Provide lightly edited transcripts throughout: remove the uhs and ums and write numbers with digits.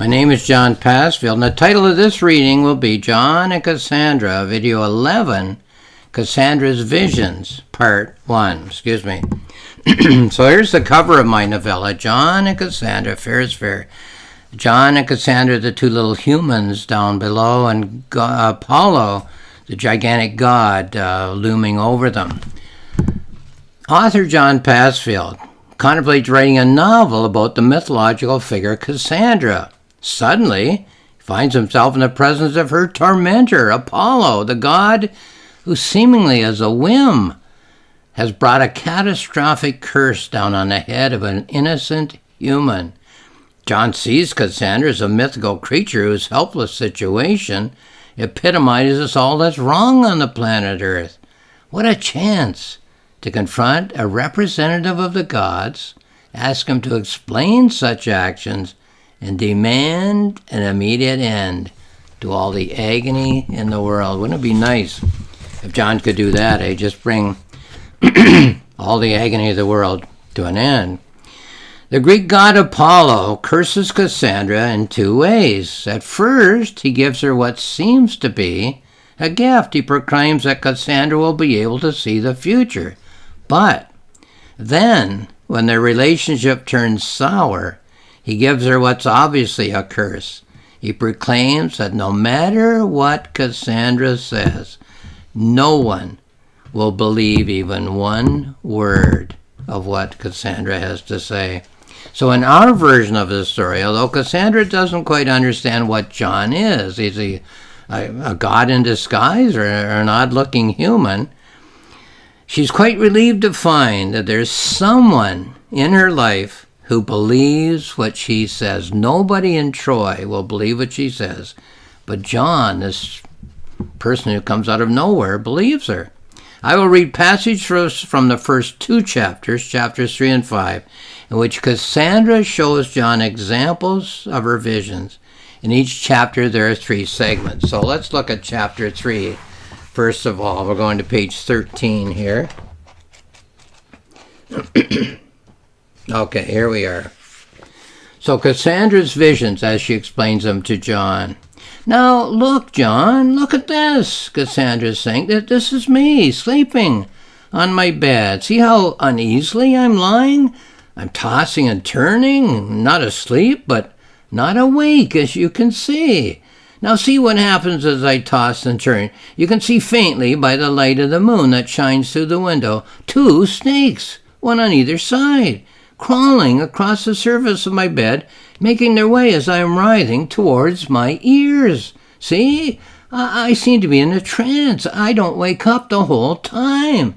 My name is John Passfield, and the title of this reading will be John and Cassandra, Video 11, Cassandra's Visions, Part 1. So here's the cover of my novella, John and Cassandra, Fair is Fair. John and Cassandra, the two little humans down below, and Apollo, the gigantic god, looming over them. Author John Passfield contemplates writing a novel about the mythological figure Cassandra. Suddenly, he finds himself in the presence of her tormentor, Apollo, the god who seemingly as a whim has brought a catastrophic curse down on the head of an innocent human. John sees Cassandra as a mythical creature whose helpless situation epitomizes all that's wrong on the planet Earth. What a chance to confront a representative of the gods, ask him to explain such actions, and demand an immediate end to all the agony in the world. Wouldn't it be nice if John could do that, just bring all the agony of the world to an end. The Greek god Apollo curses Cassandra in two ways. At first, he gives her what seems to be a gift. He proclaims that Cassandra will be able to see the future. But then, when their relationship turns sour, he gives her what's obviously a curse. He proclaims that no matter what Cassandra says, no one will believe even one word of what Cassandra has to say. So in our version of the story, although Cassandra doesn't quite understand what John is he a god in disguise or an odd-looking human, she's quite relieved to find that there's someone in her life who believes what she says. Nobody in Troy will believe what she says, but John, this person who comes out of nowhere, believes her. I will read passages from the first two chapters, chapters 3 and 5, in which Cassandra shows John examples of her visions. In each chapter, there are three segments. So let's look at chapter 3. First of all, we're going to page 13 here. Okay, here we are. So Cassandra's visions as she explains them to John. Now, look, John, look at this, Cassandra's saying. This is me, sleeping on my bed. See how uneasily I'm lying? I'm tossing and turning, not asleep, but not awake, as you can see. Now see what happens as I toss and turn. You can see faintly by the light of the moon that shines through the window, two snakes, one on either side, crawling across the surface of my bed, making their way as I am writhing towards my ears. See? I seem to be in a trance. I don't wake up the whole time.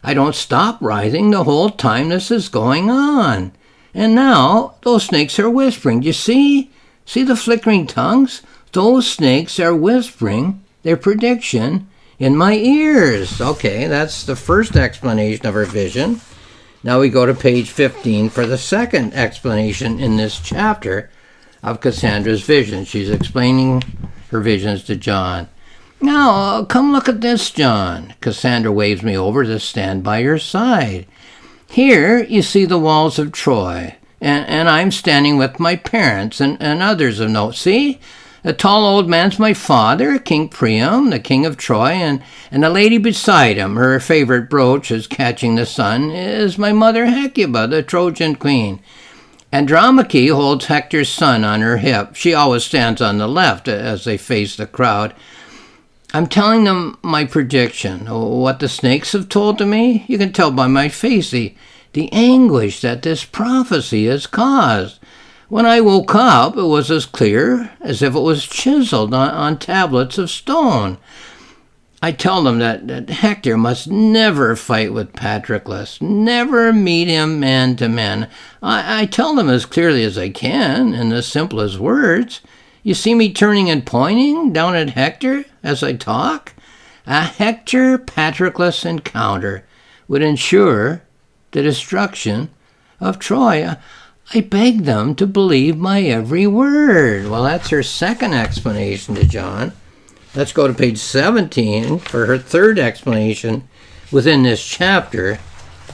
I don't stop writhing the whole time this is going on. And now those snakes are whispering. Do you see? See the flickering tongues? Those snakes are whispering their prediction in my ears. Okay, that's the first explanation of her vision. Now we go to page 15 for the second explanation in this chapter of Cassandra's vision. She's explaining her visions to John. Now, come look at this, John. Cassandra waves me over to stand by her side. Here you see the walls of Troy, and I'm standing with my parents and others of note. See? The tall old man's my father, King Priam, the king of Troy, and the lady beside him, her favorite brooch is catching the sun, is my mother Hecuba, the Trojan queen. Andromache holds Hector's son on her hip. She always stands on the left as they face the crowd. I'm telling them my prediction, what the snakes have told to me. You can tell by my face the anguish that this prophecy has caused. When I woke up, it was as clear as if it was chiseled on tablets of stone. I tell them that Hector must never fight with Patroclus, never meet him man to man. I tell them as clearly as I can, in the simplest words. You see me turning and pointing down at Hector as I talk? A Hector-Patroclus encounter would ensure the destruction of Troy. I beg them to believe my every word. Well, that's her second explanation to John. Let's go to page 17 for her third explanation within this chapter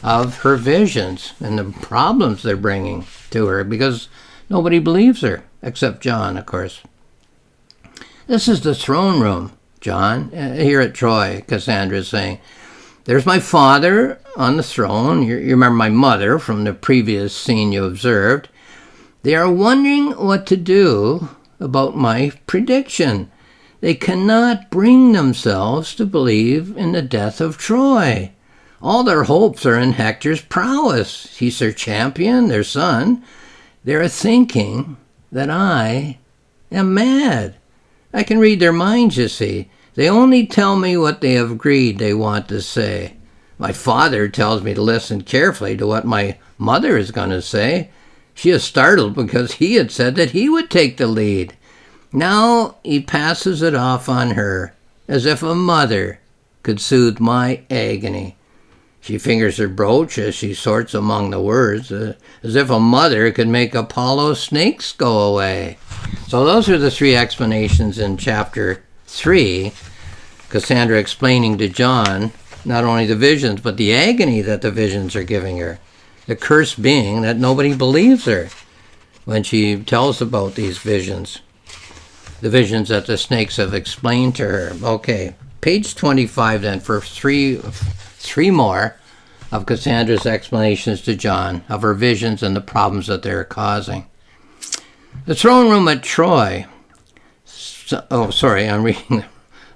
of her visions and the problems they're bringing to her, because Nobody believes her, except John, of course. This is the throne room, John, here at Troy, Cassandra is saying. There's my father on the throne. You remember my mother from the previous scene you observed. They are wondering what to do about my prediction. They cannot bring themselves to believe in the death of Troy. All their hopes are in Hector's prowess. He's their champion, their son. They're thinking that I am mad. I can read their minds, you see. They only tell me what they have agreed they want to say. My father tells me to listen carefully to what my mother is going to say. She is startled because he had said that he would take the lead. Now he passes it off on her, as if a mother could soothe my agony. She fingers her brooch as she sorts among the words, as if a mother could make Apollo's snakes go away. So those are the three explanations in chapter 3. Cassandra explaining to John not only the visions, but the agony that the visions are giving her. The curse being that nobody believes her when she tells about these visions. The visions that the snakes have explained to her. Okay, page 25 then for three more of Cassandra's explanations to John of her visions and the problems that they're causing. The throne room at Troy. Oh, sorry, I'm reading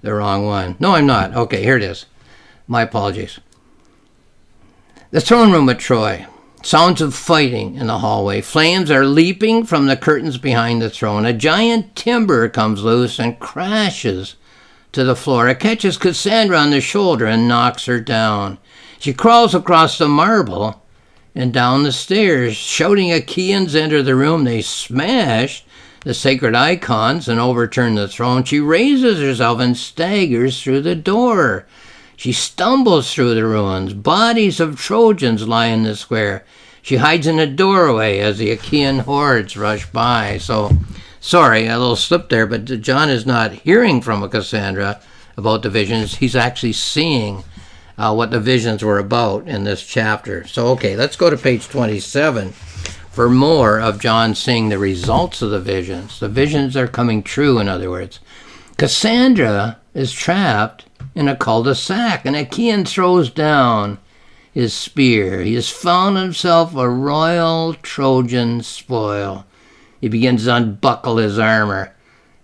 the wrong one. No, I'm not. Okay, here it is. My apologies. The throne room at Troy. Sounds of fighting in the hallway. Flames are leaping from the curtains behind the throne. A giant timber comes loose and crashes to the floor. It catches Cassandra on the shoulder and knocks her down. She crawls across the marble and down the stairs. Shouting Achaeans enter the room. They smash the sacred icons and overturn the throne. She raises herself and staggers through the door. She stumbles through the ruins. Bodies of Trojans lie in the square. She hides in a doorway as the Achaean hordes rush by. So, sorry, a little slip there, but John is not hearing from Cassandra about the visions. He's actually seeing what the visions were about in this chapter. So, okay, let's go to page 27 for more of John seeing the results of the visions. The visions are coming true, in other words. Cassandra is trapped in a cul-de-sac. An Achaean throws down his spear. He has found himself a royal Trojan spoil. He begins to unbuckle his armor.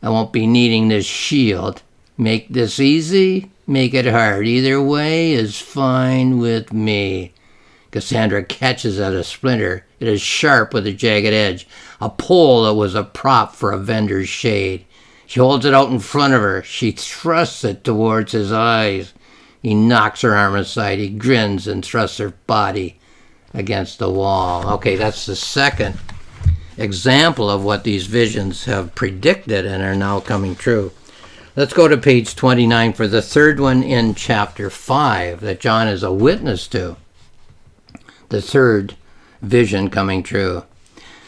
I won't be needing this shield. Make this easy, make it hard. Either way is fine with me. Cassandra catches at a splinter. It is sharp with a jagged edge. A pole that was a prop for a vendor's shade. She holds it out in front of her. She thrusts it towards his eyes. He knocks her arm aside. He grins and thrusts her body against the wall. Okay, that's the second example of what these visions have predicted and are now coming true. Let's go to page 29 for the third one in chapter 5 that John is a witness to. The third vision coming true.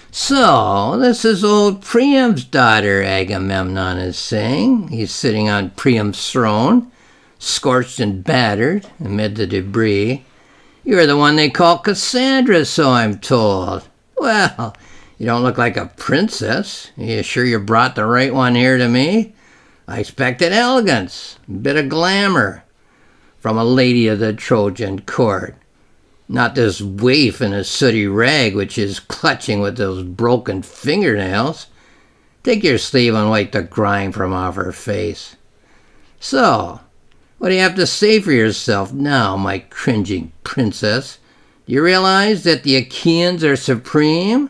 So, this is old Priam's daughter, Agamemnon is saying. He's sitting on Priam's throne, scorched and battered amid the debris. You're the one they call Cassandra, so I'm told. Well, you don't look like a princess. Are you sure you brought the right one here to me? I expected elegance, a bit of glamour from a lady of the Trojan court. Not this waif in a sooty rag which is clutching with those broken fingernails. Take your sleeve and wipe the grime from off her face. So, what do you have to say for yourself now, my cringing princess? Do you realize that the Achaeans are supreme?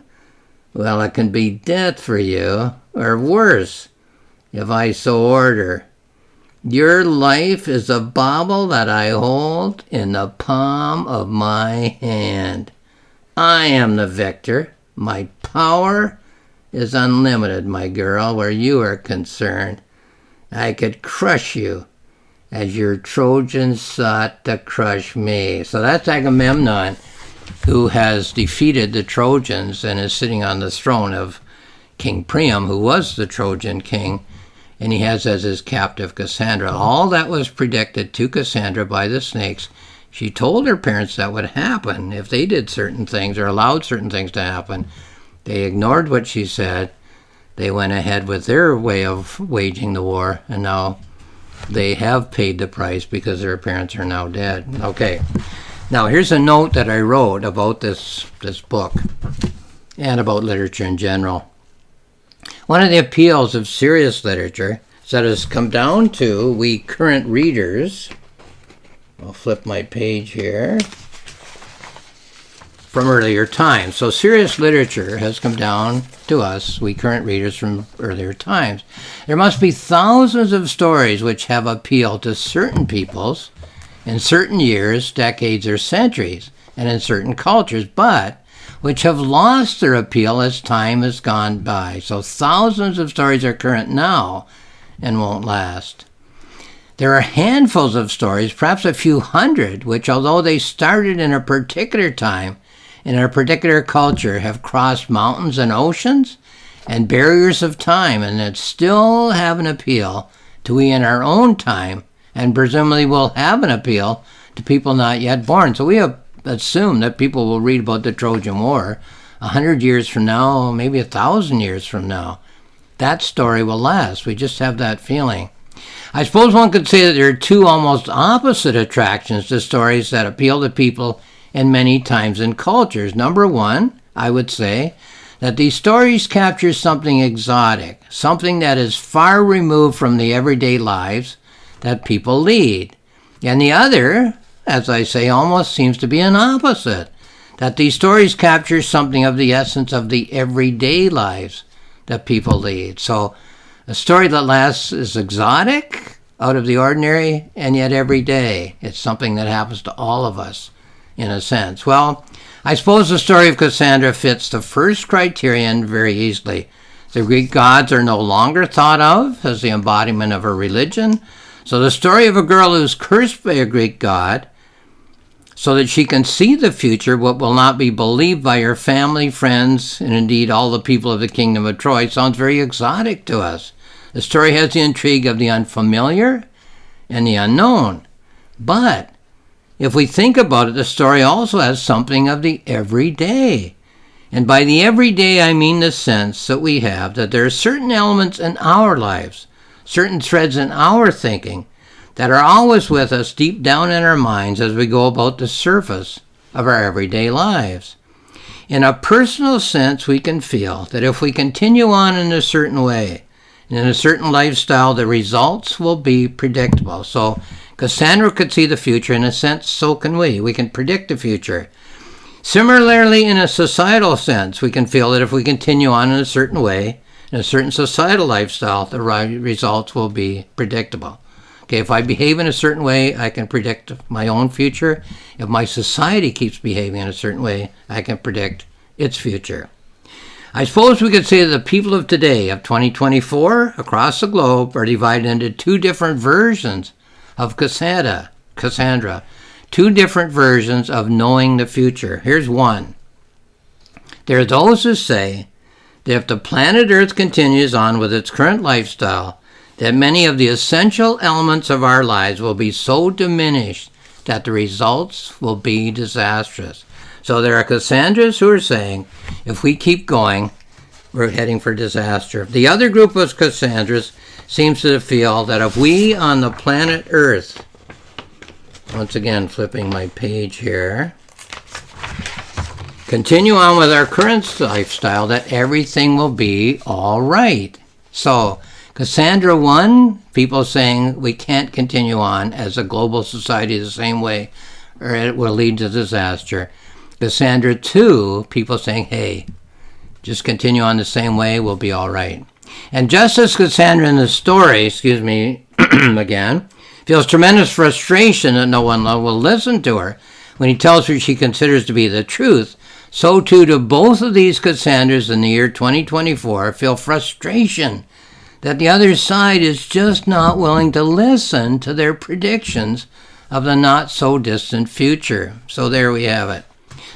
Well, it can be death for you, or worse, if I so order. Your life is a bauble that I hold in the palm of my hand. I am the victor. My power is unlimited, my girl, where you are concerned. I could crush you as your Trojans sought to crush me. So that's Agamemnon, who has defeated the Trojans and is sitting on the throne of King Priam, who was the Trojan king. And he has as his captive Cassandra. All that was predicted to Cassandra by the snakes. She told her parents that would happen if they did certain things or allowed certain things to happen. They ignored what she said. They went ahead with their way of waging the war, and now they have paid the price because their parents are now dead. Okay. Now, here's a note that I wrote about this book and about literature in general. One of the appeals of serious literature is that it's come down to we current readers. I'll flip my page here. From earlier times. So serious literature has come down to us, we current readers, from earlier times. There must be thousands of stories which have appealed to certain peoples in certain years, decades, or centuries, and in certain cultures, but which have lost their appeal as time has gone by. So thousands of stories are current now and won't last. There are handfuls of stories, perhaps a few hundred, which, although they started in a particular time, in a particular culture, have crossed mountains and oceans and barriers of time, and that still have an appeal to we in our own time, and presumably will have an appeal to people not yet born. So we have assumed that people will read about the Trojan War 100 years from now, maybe 1,000 years from now. That story will last. We just have that feeling. I suppose one could say that there are two almost opposite attractions to stories that appeal to people in many times and cultures. Number one, I would say that these stories capture something exotic, something that is far removed from the everyday lives that people lead. And the other, as I say, almost seems to be an opposite, that these stories capture something of the essence of the everyday lives that people lead. So a story that lasts is exotic, out of the ordinary, and yet everyday. It's something that happens to all of us, in a sense. Well, I suppose the story of Cassandra fits the first criterion very easily. The Greek gods are no longer thought of as the embodiment of a religion. So the story of a girl who's cursed by a Greek god so that she can see the future, what will not be believed by her family, friends, and indeed all the people of the kingdom of Troy, sounds very exotic to us. The story has the intrigue of the unfamiliar and the unknown. But if we think about it, the story also has something of the everyday. And by the everyday, I mean the sense that we have that there are certain elements in our lives, certain threads in our thinking, that are always with us deep down in our minds as we go about the surface of our everyday lives. In a personal sense, we can feel that if we continue on in a certain way, in a certain lifestyle, the results will be predictable. So Cassandra could see the future. In a sense, so can we. We can predict the future. Similarly, in a societal sense, we can feel that if we continue on in a certain way, in a certain societal lifestyle, the results will be predictable. Okay, if I behave in a certain way, I can predict my own future. If my society keeps behaving in a certain way, I can predict its future. I suppose we could say that the people of today, of 2024, across the globe, are divided into two different versions of Cassandra, two different versions of knowing the future. Here's one. There are those who say that if the planet Earth continues on with its current lifestyle, that many of the essential elements of our lives will be so diminished that the results will be disastrous. So there are Cassandras who are saying, if we keep going, we're heading for disaster. The other group of Cassandras seems to feel that if we on the planet Earth, once again flipping my page here, continue on with our current lifestyle, that everything will be all right. So Cassandra 1, people saying we can't continue on as a global society the same way or it will lead to disaster. Cassandra 2, people saying, hey, just continue on the same way, we'll be all right. And just as Cassandra in the story, again, feels tremendous frustration that no one will listen to her when he tells her she considers to be the truth, so too do both of these Cassandras in the year 2024 feel frustration that the other side is just not willing to listen to their predictions of the not-so-distant future. So there we have it.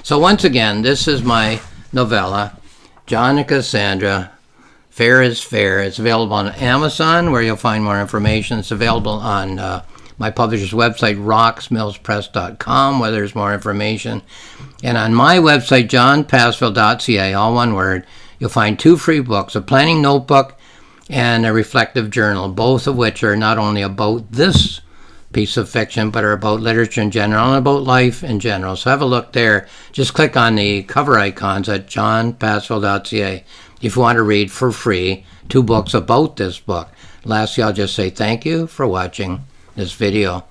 So once again, this is my novella, John and Cassandra, Fair is Fair. It's available on Amazon, where you'll find more information. It's available on my publisher's website, roxmillspress.com, where there's more information. And on my website, johnpassville.ca, all one word, you'll find 2 free books, a planning notebook and a reflective journal, both of which are not only about this piece of fiction, but are about literature in general and about life in general. So have a look there. Just click on the cover icons at johnpassville.ca if you want to read for free 2 books about this book. Lastly, I'll just say thank you for watching this video.